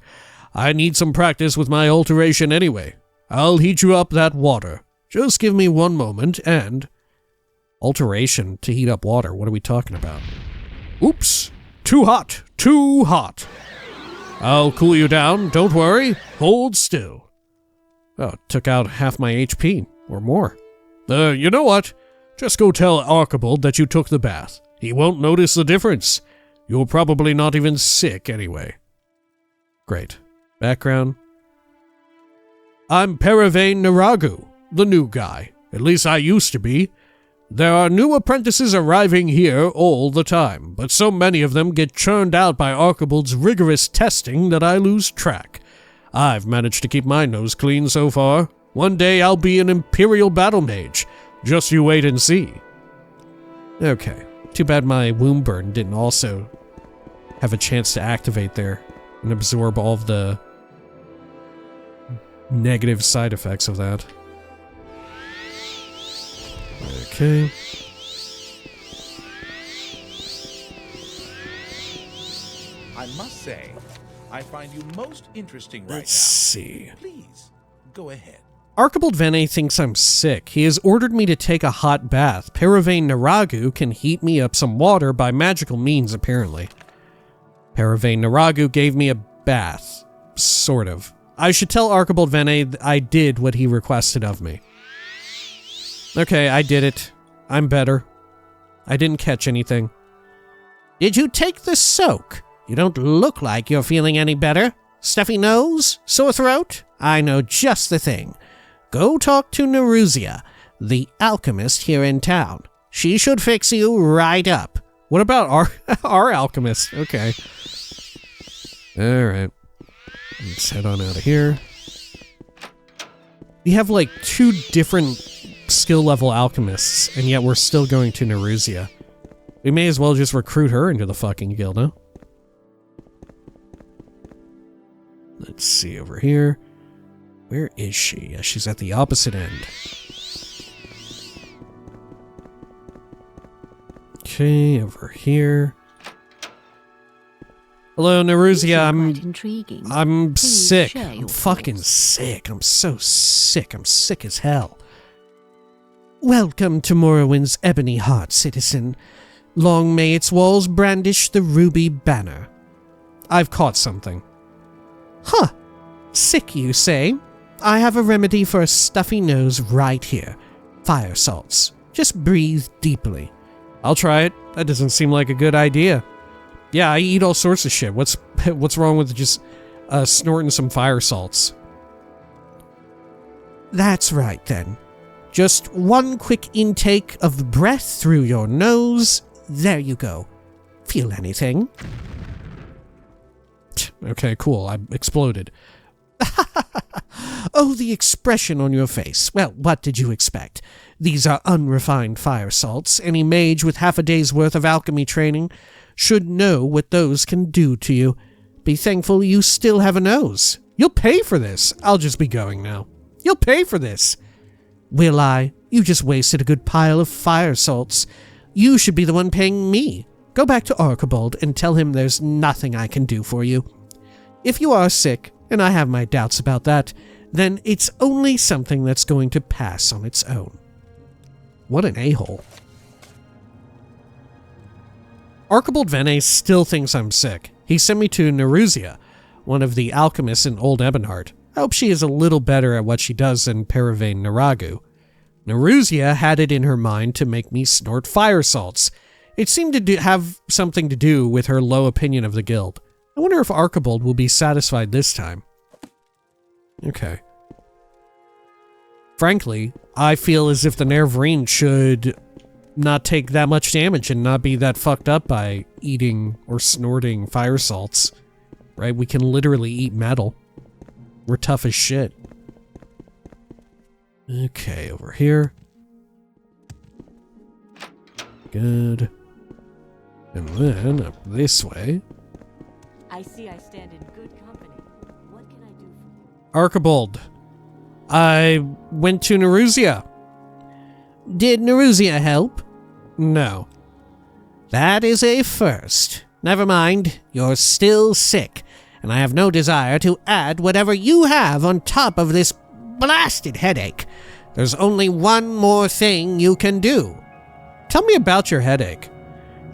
I need some practice with my alteration anyway. I'll heat you up that water. Just give me one moment and... Alteration to heat up water. What are we talking about? Oops. Too hot. Too hot. I'll cool you down. Don't worry. Hold still. Oh, it took out half my HP, or more. You know what? Just go tell Arquebald that you took the bath. He won't notice the difference. You're probably not even sick anyway. Great. Background. I'm Paravane Naragu, the new guy. At least I used to be. There are new apprentices arriving here all the time, but so many of them get churned out by Arquebald's rigorous testing that I lose track. I've managed to keep my nose clean so far. One day I'll be an Imperial Battle Mage. Just you wait and see. Okay. Too bad my womb burn didn't also have a chance to activate there and absorb all of the negative side effects of that. Okay. I must say, I find you most interesting right now. Let's see. Please, go ahead. Arquebald Vene thinks I'm sick. He has ordered me to take a hot bath. Paravane Naragu can heat me up some water by magical means, apparently. Paravane Naragu gave me a bath. Sort of. I should tell Arquebald Vene I did what he requested of me. Okay, I did it. I'm better. I didn't catch anything. Did you take the soak? You don't look like you're feeling any better. Stuffy nose? Sore throat? I know just the thing. Go talk to Neruzia, the alchemist here in town. She should fix you right up. What about our alchemist? Okay. Alright. Let's head on out of here. We have like 2 different skill level alchemists, and yet we're still going to Neruzia. We may as well just recruit her into the fucking guild, huh? Let's see over here. Where is she? Yeah, she's at the opposite end. Okay, over here. Hello, Neruzia. I'm sick. I'm fucking sick. I'm so sick. I'm sick as hell. Welcome to Morrowind's ebony heart, citizen. Long may its walls brandish the ruby banner. I've caught something. Huh. Sick, you say? I have a remedy for a stuffy nose right here. Fire salts. Just breathe deeply. I'll try it. That doesn't seem like a good idea. Yeah, I eat all sorts of shit. What's wrong with just snorting some fire salts? That's right then. Just one quick intake of breath through your nose. There you go. Feel anything? Okay, cool. I exploded. Oh, the expression on your face. Well, what did you expect? These are unrefined fire salts. Any mage with half a day's worth of alchemy training should know what those can do to you. Be thankful you still have a nose. You'll pay for this. I'll just be going now. You'll pay for this. Will I? You just wasted a good pile of fire salts. You should be the one paying me. Go back to Arquebald and tell him there's nothing I can do for you. If you are sick, and I have my doubts about that, then it's only something that's going to pass on its own. What an a-hole. Arquebald Vene still thinks I'm sick. He sent me to Nerusia, one of the alchemists in Old Ebonheart. I hope she is a little better at what she does than Perivane Naragu. Nerusia had it in her mind to make me snort fire salts. It seemed to have something to do with her low opinion of the guild. I wonder if Arquebald will be satisfied this time. Okay. Frankly, I feel as if the Nerevarine should not take that much damage and not be that fucked up by eating or snorting fire salts. Right? We can literally eat metal. We're tough as shit. Okay, over here. Good. And then up this way. I see I stand in good company. What can I do for you? Arquebald. I went to Nerusia. Did Nerusia help? No. That is a first. Never mind, you're still sick, and I have no desire to add whatever you have on top of this blasted headache. There's only one more thing you can do. Tell me about your headache.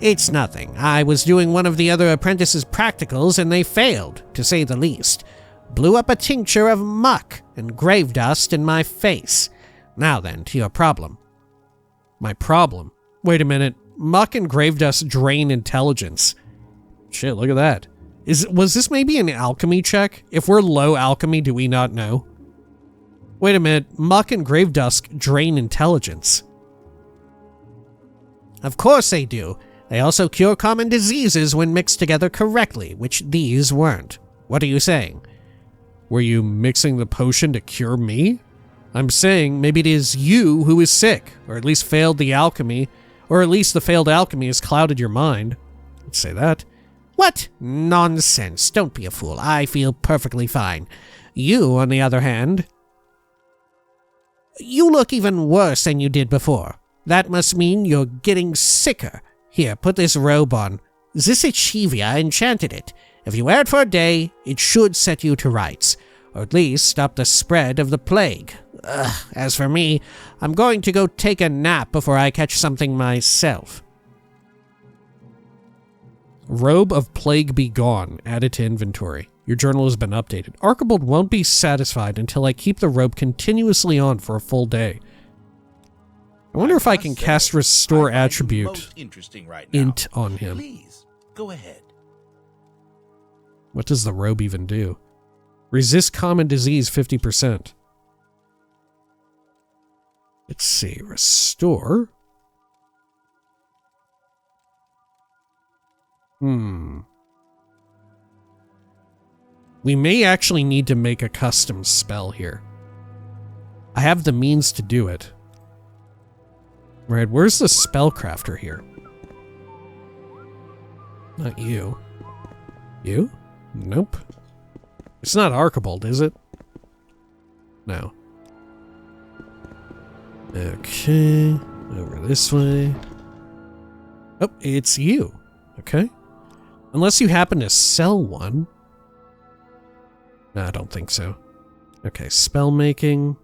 It's nothing. I was doing one of the other apprentices' practicals and they failed, to say the least. Blew up a tincture of muck and grave dust in my face. Now then, to your problem. My problem? Wait a minute. Muck and grave dust drain intelligence. Shit, look at that. Was this maybe an alchemy check? If we're low alchemy, do we not know? Wait a minute. Muck and grave dust drain intelligence. Of course they do. They also cure common diseases when mixed together correctly, which these weren't. What are you saying? Were you mixing the potion to cure me? I'm saying maybe it is you who is sick, or at least failed the alchemy, or at least the failed alchemy has clouded your mind. Let's say that. What? Nonsense. Don't be a fool. I feel perfectly fine. You, on the other hand, you look even worse than you did before. That must mean you're getting sicker. Here, put this robe on. Zisachivia enchanted it. If you wear it for a day, it should set you to rights, or at least stop the spread of the plague. As for me, I'm going to go take a nap before I catch something myself. Robe of Plague Be Gone. Add it to inventory. Your journal has been updated. Arquebald won't be satisfied until I keep the robe continuously on for a full day. I wonder if I can cast Restore Attribute Int on him. Please, go ahead. What does the robe even do? Resist common disease 50%. Let's see. Restore. We may actually need to make a custom spell here. I have the means to do it. Right, where's the spellcrafter here? Not you. You? Nope. It's not Arquebald, is it? No. Okay. Over this way. Oh, it's you. Okay. Unless you happen to sell one. No, I don't think so. Okay, spell making.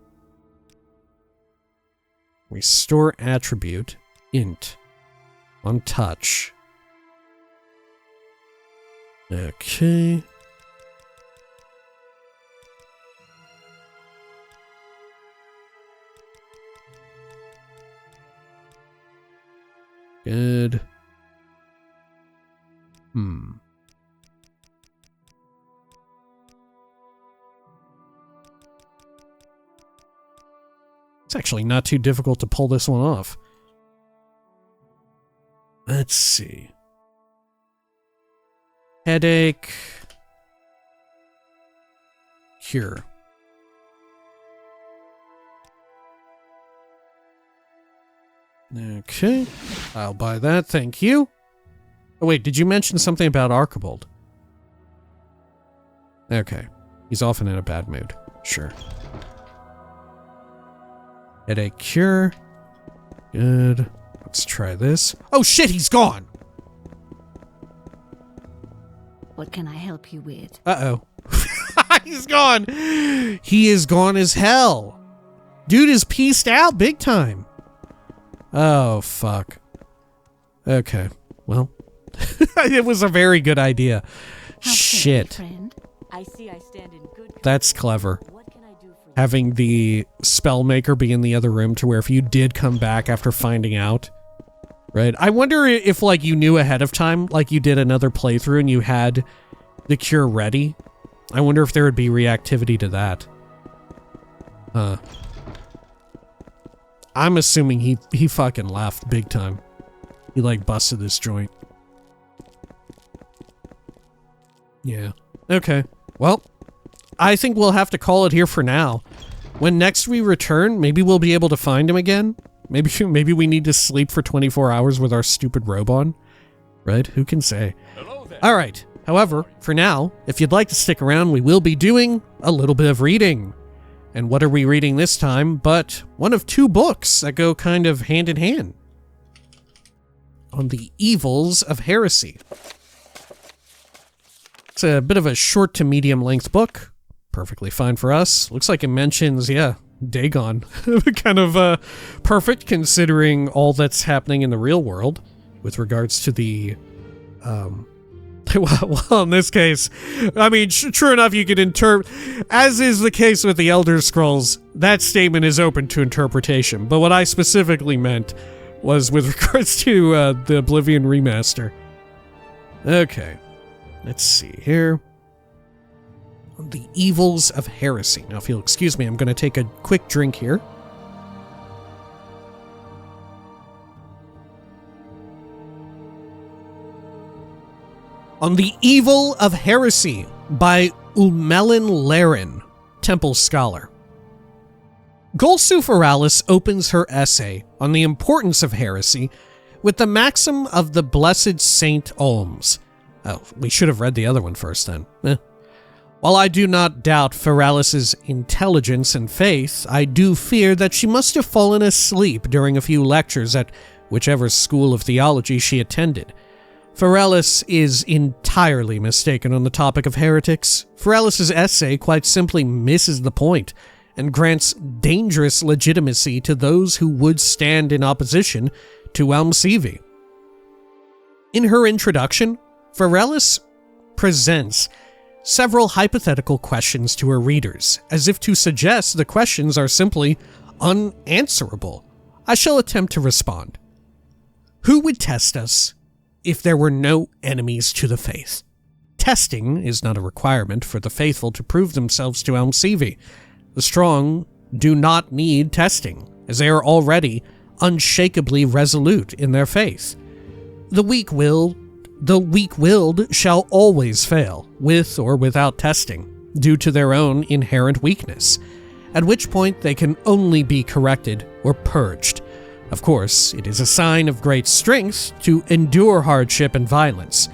Restore attribute. Int. On touch. Okay. Good. It's actually not too difficult to pull this one off. Let's see. Headache. Cure. Okay. I'll buy that, thank you. Oh wait, did you mention something about Arquebald? Okay. He's often in a bad mood. Sure. Headache cure. Good. Let's try this. Oh shit, he's gone! What can I help you with? Uh-oh. He's gone! He is gone as hell! Dude is pieced out big time! Oh, fuck. Okay, well. It was a very good idea. Shit. Friend? I see I stand in good company. That's clever. What can I do for you? Having the spellmaker be in the other room to where if you did come back after finding out, right? I wonder if, like, you knew ahead of time, like you did another playthrough and you had the cure ready. I wonder if there would be reactivity to that. I'm assuming he fucking left big time. He, like, busted this joint. Yeah. Okay. Well, I think we'll have to call it here for now. When next we return, maybe we'll be able to find him again. Maybe we need to sleep for 24 hours with our stupid robe on. Right? Who can say? Alright. However, for now, if you'd like to stick around, we will be doing a little bit of reading. And what are we reading this time but one of two books that go kind of hand in hand. On the evils of heresy. It's a bit of a short to medium length book. Perfectly fine for us. Looks like it mentions, yeah, Dagon. Kind of perfect considering all that's happening in the real world with regards to the, well, in this case, I mean, true enough, you could interpret, as is the case with the Elder Scrolls, that statement is open to interpretation. But what I specifically meant was with regards to the Oblivion remaster. Okay. Let's see here. The evils of heresy. Now, if you'll excuse me, I'm going to take a quick drink here. On the Evil of Heresy by Ulmelin Laren, Temple Scholar. Gulsu Feralis opens her essay on the importance of heresy with the maxim of the Blessed Saint Olms. Oh, we should have read the other one first then. While I do not doubt Feralis's intelligence and faith, I do fear that she must have fallen asleep during a few lectures at whichever school of theology she attended. Feralis is entirely mistaken on the topic of heretics. Feralis's essay quite simply misses the point and grants dangerous legitimacy to those who would stand in opposition to Almsivi. In her introduction, Feralis presents several hypothetical questions to her readers, as if to suggest the questions are simply unanswerable. I shall attempt to respond. Who would test us if there were no enemies to the faith? Testing is not a requirement for the faithful to prove themselves to Almsivi. The strong do not need testing, as they are already unshakably resolute in their faith. The weak-willed shall always fail, with or without testing, due to their own inherent weakness, at which point they can only be corrected or purged. Of course, it is a sign of great strength to endure hardship and violence,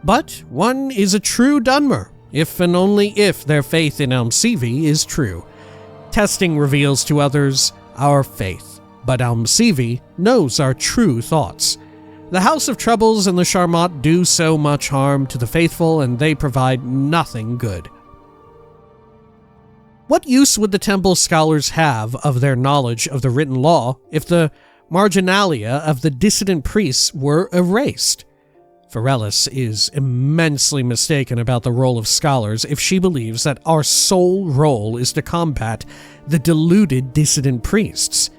but one is a true Dunmer, if and only if their faith in Almsivi is true. Testing reveals to others our faith, but Almsivi knows our true thoughts. The House of Troubles and the Charmot do so much harm to the faithful, and they provide nothing good. What use would the Temple Scholars have of their knowledge of the written law if the marginalia of the dissident priests were erased? Feralis is immensely mistaken about the role of scholars if she believes that our sole role is to combat the deluded dissident priests.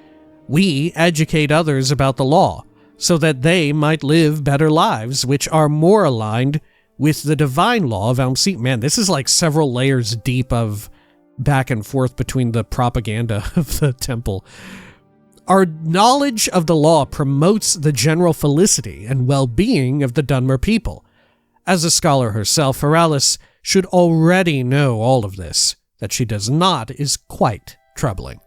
We educate others about the law. so that they might live better lives, which are more aligned with the divine law of Elmsea. Man, this is like several layers deep of back and forth between the propaganda of the temple. Our knowledge of the law promotes the general felicity and well-being of the Dunmer people. As a scholar herself, Feralis should already know all of this. That she does not is quite troubling.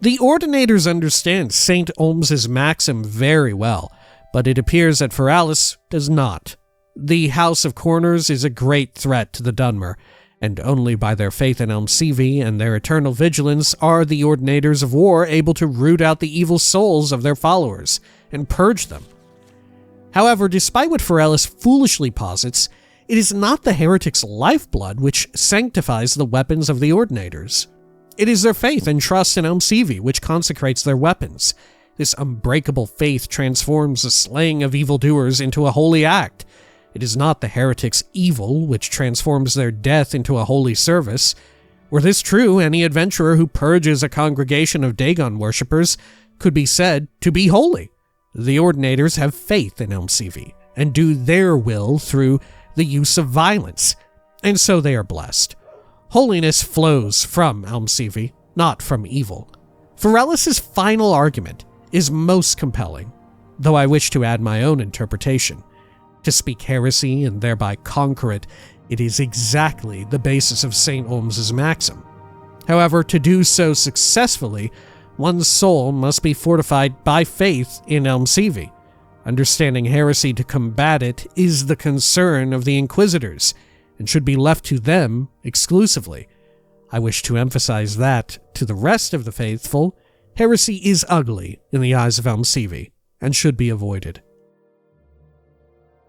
The Ordinators understand St. Olms's maxim very well, but it appears that Feralis does not. The House of Corners is a great threat to the Dunmer, and only by their faith in Elmsea and their eternal vigilance are the Ordinators of War able to root out the evil souls of their followers and purge them. However, despite what Feralis foolishly posits, it is not the heretics' lifeblood which sanctifies the weapons of the Ordinators. It is their faith and trust in Elmsea which consecrates their weapons. This unbreakable faith transforms the slaying of evildoers into a holy act. It is not the heretics' evil which transforms their death into a holy service. Were this true, any adventurer who purges a congregation of Dagon worshippers could be said to be holy. The Ordinators have faith in Elmsea and do their will through the use of violence, and so they are blessed. Holiness flows from Elmsea, not from evil. Feralis' final argument is most compelling, though I wish to add my own interpretation. To speak heresy and thereby conquer it, it is exactly the basis of St. Olms's maxim. However, to do so successfully, one's soul must be fortified by faith in Elmsea. Understanding heresy to combat it is the concern of the Inquisitors, and should be left to them exclusively. I wish to emphasize that, to the rest of the faithful, heresy is ugly in the eyes of Elmsea, and should be avoided.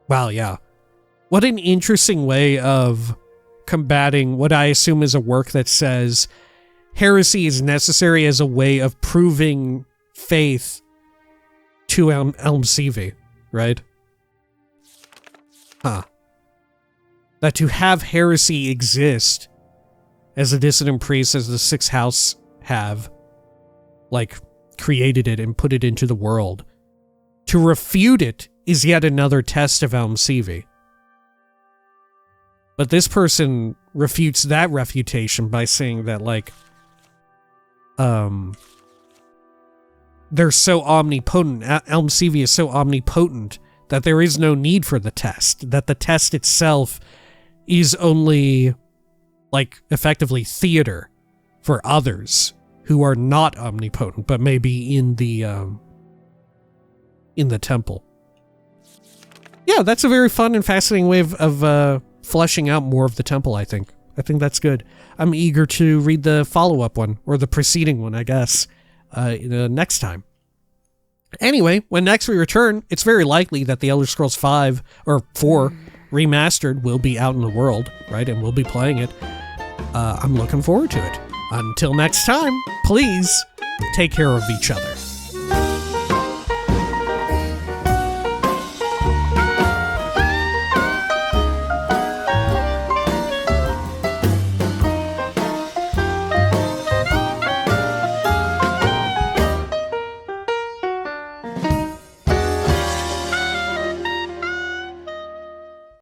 Wow, yeah. What an interesting way of combating what I assume is a work that says heresy is necessary as a way of proving faith to Elmsea, right? Huh. That to have heresy exist as a dissident priest, as the Sixth House have, like, created it and put it into the world. To refute it is yet another test of Elmsea. But this person refutes that refutation by saying that, like, they're so omnipotent, Elmsea is so omnipotent that there is no need for the test, that the test itself is only, like, effectively theater for others who are not omnipotent, but maybe in the temple. Yeah, that's a very fun and fascinating way of fleshing out more of the temple, I think. I think that's good. I'm eager to read the follow-up one, or the preceding one, I guess, next time. Anyway, when next we return, it's very likely that the Elder Scrolls 5 or 4 Remastered will be out in the world, right? And we'll be playing it. I'm looking forward to it. Until next time, please take care of each other.